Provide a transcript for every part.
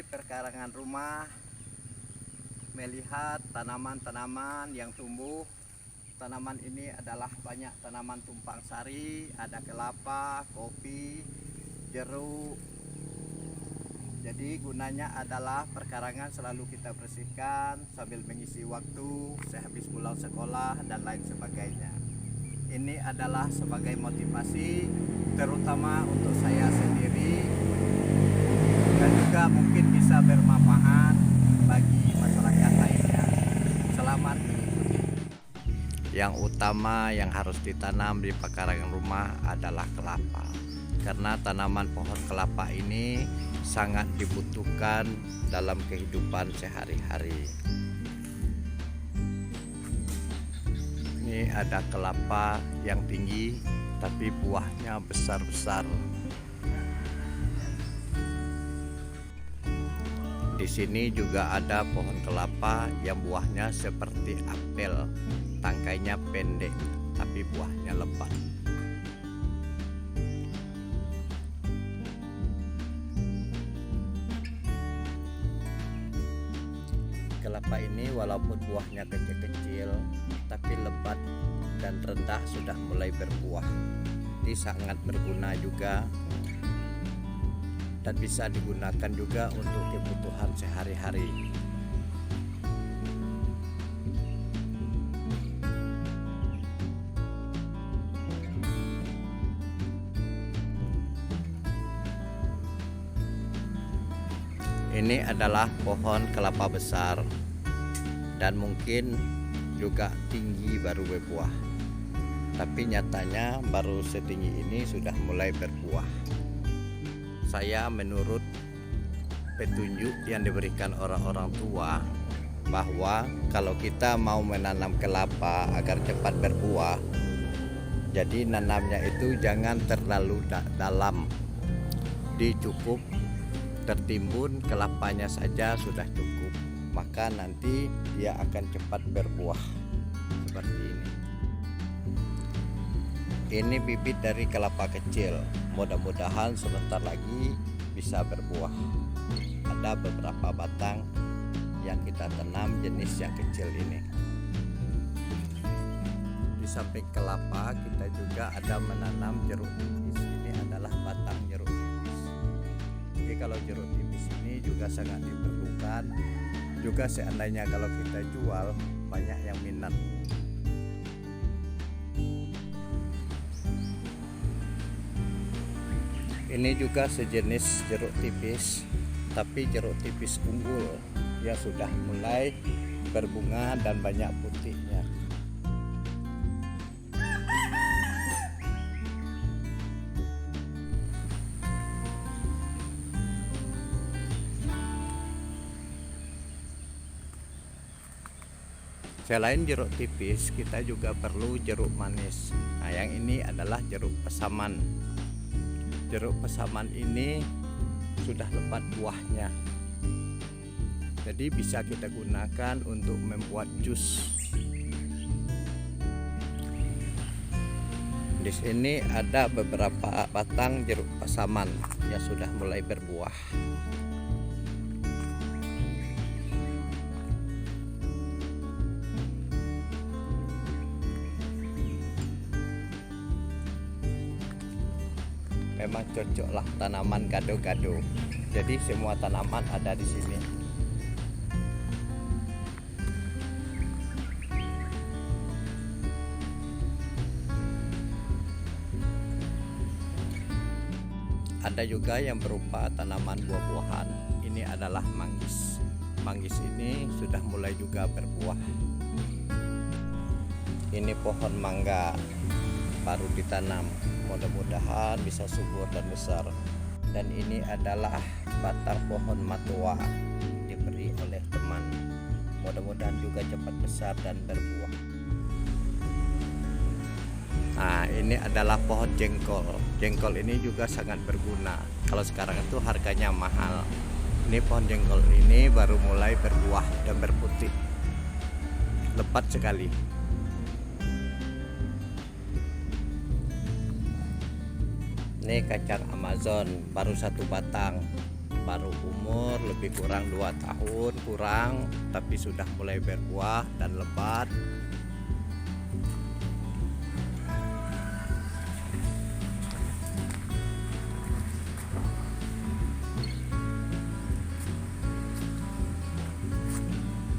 di perkarangan rumah, melihat tanaman-tanaman yang tumbuh. Tanaman ini adalah banyak tanaman tumpang sari, ada kelapa, kopi, jeruk. Jadi gunanya adalah perkarangan selalu kita bersihkan sambil mengisi waktu sehabis pulang sekolah dan lain sebagainya. Ini adalah sebagai motivasi terutama untuk saya sendiri, dan juga mungkin bisa bermanfaat bagi masyarakat lainnya. Selamat mengikuti. Yang utama yang harus ditanam di pekarangan rumah adalah kelapa, karena tanaman pohon kelapa ini sangat dibutuhkan dalam kehidupan sehari-hari. Ini ada kelapa yang tinggi tapi buahnya besar-besar. Di sini juga ada pohon kelapa yang buahnya seperti apel, tangkainya pendek tapi buahnya lebat. Kelapa ini walaupun buahnya kecil-kecil tapi lebat dan rendah sudah mulai berbuah. Ini sangat berguna juga dan bisa digunakan juga untuk kebutuhan sehari-hari. Ini adalah pohon kelapa besar dan mungkin juga tinggi baru berbuah. Tapi nyatanya baru setinggi ini sudah mulai berbuah. Saya menurut petunjuk yang diberikan orang-orang tua bahwa kalau kita mau menanam kelapa agar cepat berbuah, jadi nanamnya itu jangan terlalu dalam. Dicukup tertimbun kelapanya saja sudah cukup, maka nanti dia akan cepat berbuah seperti ini. Ini bibit dari kelapa kecil, mudah-mudahan sebentar lagi bisa berbuah. Ada beberapa batang yang kita tanam jenis yang kecil ini. Di samping kelapa kita juga ada menanam jeruk nipis. Ini adalah batang jeruk nipis. Jadi kalau jeruk nipis ini juga sangat diperlukan. Juga seandainya kalau kita jual banyak yang minat. Ini juga sejenis jeruk tipis, tapi jeruk tipis unggul yang sudah mulai berbunga dan banyak putihnya. Selain jeruk tipis, kita juga perlu jeruk manis. Nah, yang ini adalah jeruk pesaman. Jeruk pesaman ini sudah lebat buahnya, jadi bisa kita gunakan untuk membuat jus. Di sini ada beberapa batang jeruk pesaman yang sudah mulai berbuah. Memang cocoklah tanaman gado-gado. Jadi semua tanaman ada di sini. Ada juga yang berupa tanaman buah-buahan. Ini adalah manggis. Manggis ini sudah mulai juga berbuah. Ini pohon mangga baru ditanam, mudah-mudahan bisa subur dan besar. Dan ini adalah batang pohon matua diberi oleh teman, mudah-mudahan juga cepat besar dan berbuah. Nah, ini adalah pohon jengkol. Jengkol ini juga sangat berguna. Kalau sekarang itu harganya mahal. Ini pohon jengkol ini baru mulai berbuah dan berputih, lebat sekali. Ini kacang Amazon baru satu batang, baru umur lebih kurang 2 tahun kurang, tapi sudah mulai berbuah dan lebat.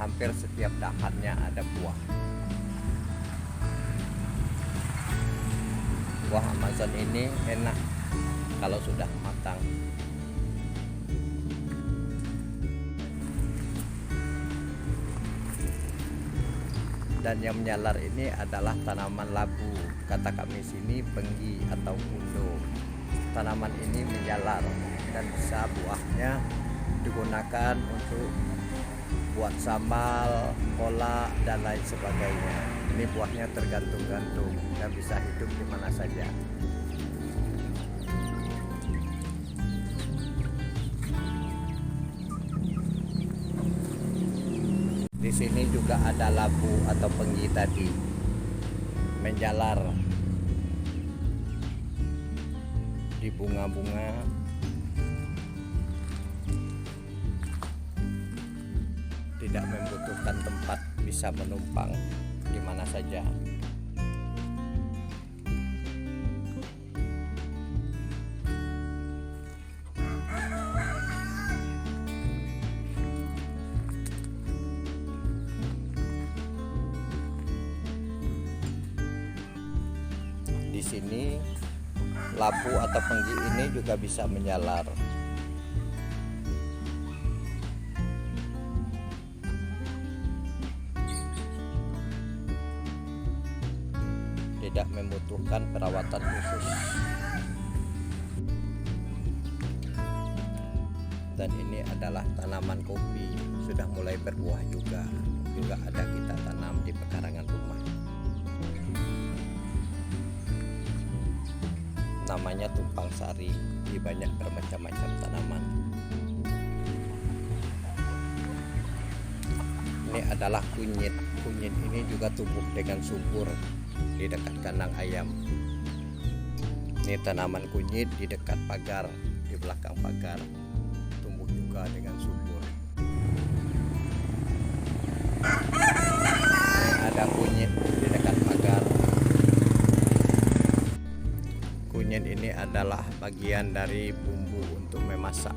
Hampir setiap dahannya ada buah. Buah Amazon ini enak kalau sudah matang. Dan yang menyalar ini adalah tanaman labu, kata kami sini penggi atau kundo. Tanaman ini menyalar dan bisa buahnya digunakan untuk buat sambal, kolak, dan lain sebagainya. Ini buahnya tergantung-gantung dan bisa hidup di mana saja. Di sini juga ada labu atau penggi tadi menjalar di bunga-bunga. Tidak membutuhkan tempat, bisa menumpang di mana saja. Di sini labu atau penggi ini juga bisa menjalar. Tidak membutuhkan perawatan khusus. Dan ini adalah tanaman kopi, sudah mulai berbuah juga ada kita tanam di pekarangan rumah. Namanya tumpang sari, di banyak bermacam-macam tanaman. Ini adalah kunyit. Kunyit ini juga tumbuh dengan subur di dekat kandang ayam. Ini tanaman kunyit di dekat pagar, di belakang pagar, tumbuh juga dengan subur. Ini ada kunyit di dekat pagar. Kunyit ini adalah bagian dari bumbu untuk memasak.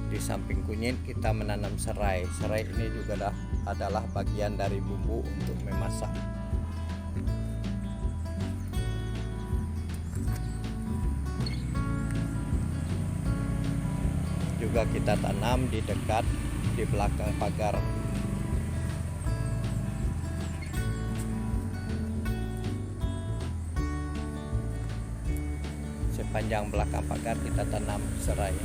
Di samping kunyit kita menanam serai. Serai ini juga adalah bagian dari bumbu untuk memasak. Juga kita tanam di dekat, di belakang pagar. Sepanjang belakang pagar kita tanam serai.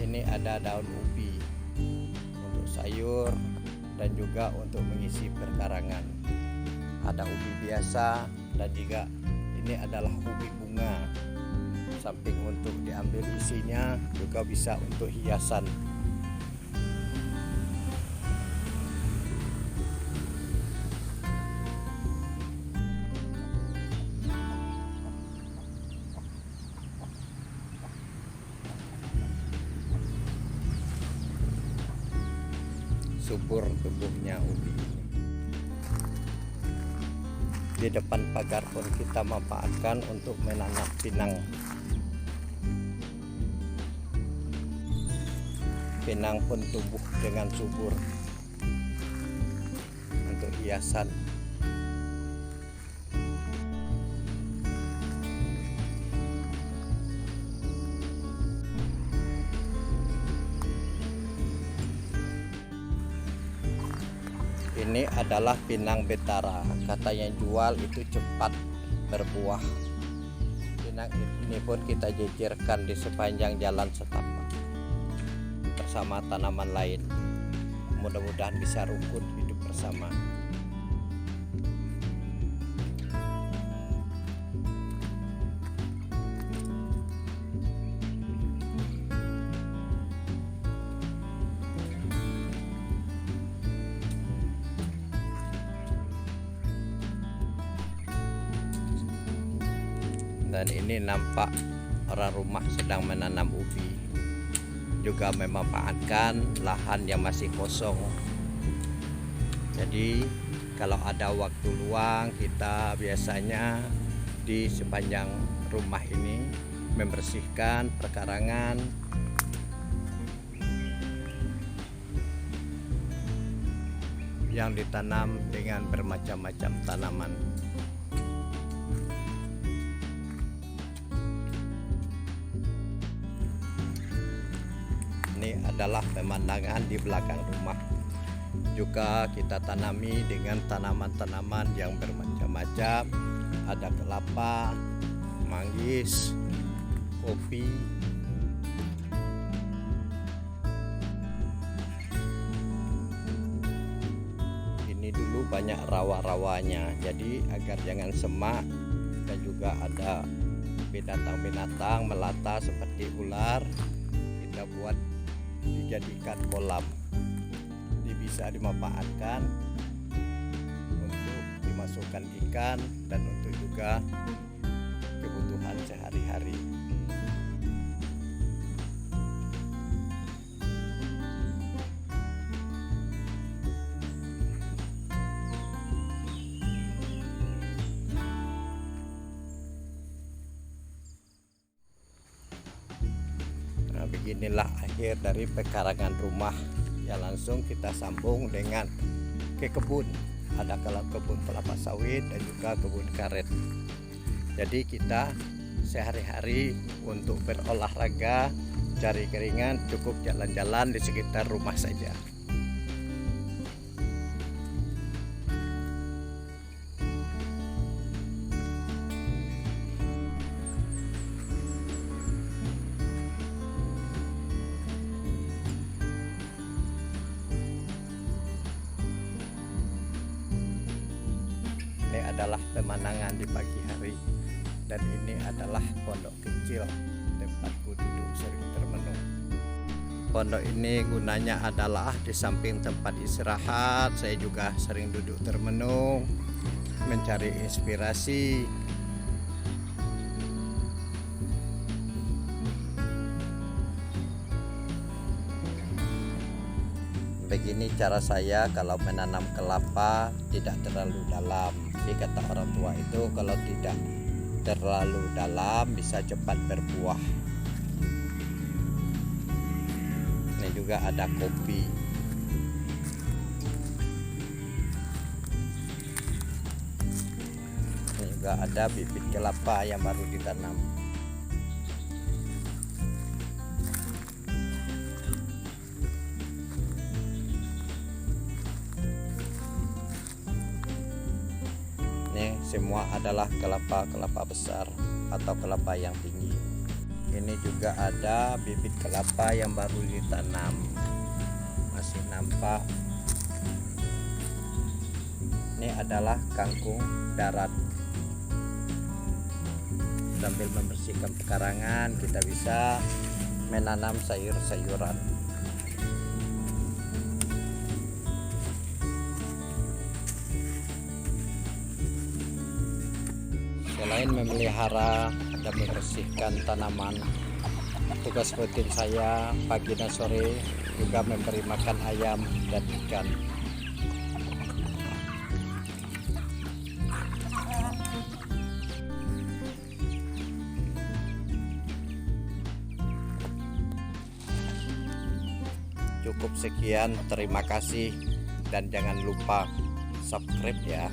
Ini ada daun ubi untuk sayur dan juga untuk mengisi perkarangan. Ada ubi biasa dan juga ini adalah ubi bunga. Samping untuk diambil isinya juga bisa untuk hiasan. Subur tumbuhnya ubi ini. Di depan pagar pun kita memanfaatkan untuk menanam pinang. Pinang pun tumbuh dengan subur untuk hiasan. Ini adalah pinang betara, katanya jual itu cepat berbuah. Pinang ini pun kita jejerkan di sepanjang jalan setapak bersama tanaman lain. Mudah-mudahan bisa rukun hidup bersama. Dan ini nampak orang rumah sedang menanam ubi, juga memanfaatkan lahan yang masih kosong. Jadi kalau ada waktu luang, kita biasanya di sepanjang rumah ini membersihkan perkarangan yang ditanam dengan bermacam-macam tanaman. Ini adalah pemandangan di belakang rumah. Juga kita tanami dengan tanaman-tanaman yang bermacam-macam. Ada kelapa, manggis, kopi. Ini dulu banyak rawa-rawanya, jadi agar jangan semak, dan juga ada binatang-binatang melata seperti ular, kita buat dijadikan kolam. Ini bisa dimanfaatkan untuk dimasukkan ikan dan untuk juga kebutuhan sehari-hari. Nah, beginilah akhir dari pekarangan rumah. Ya, langsung kita sambung dengan ke kebun. Ada kebun kelapa sawit dan juga kebun karet. Jadi kita sehari-hari untuk berolahraga, cari keringan, cukup jalan-jalan di sekitar rumah saja. Ini adalah pemandangan di pagi hari, dan ini adalah pondok kecil tempatku duduk sering termenung. Pondok ini gunanya adalah di samping tempat istirahat, saya juga sering duduk termenung, mencari inspirasi. Begini cara saya kalau menanam kelapa, tidak terlalu dalam. Jadi kata orang tua itu kalau tidak terlalu dalam bisa cepat berbuah. Ini juga ada kopi. Ini juga ada bibit kelapa yang baru ditanam. Semua adalah kelapa besar atau kelapa yang tinggi. Ini juga ada bibit kelapa yang baru ditanam, masih nampak. Ini adalah kangkung darat. Sambil membersihkan pekarangan, kita bisa menanam sayur-sayuran. Selain memelihara dan membersihkan tanaman, tugas rutin saya pagi dan sore juga memberi makan ayam dan ikan. Cukup sekian, terima kasih, dan jangan lupa subscribe ya.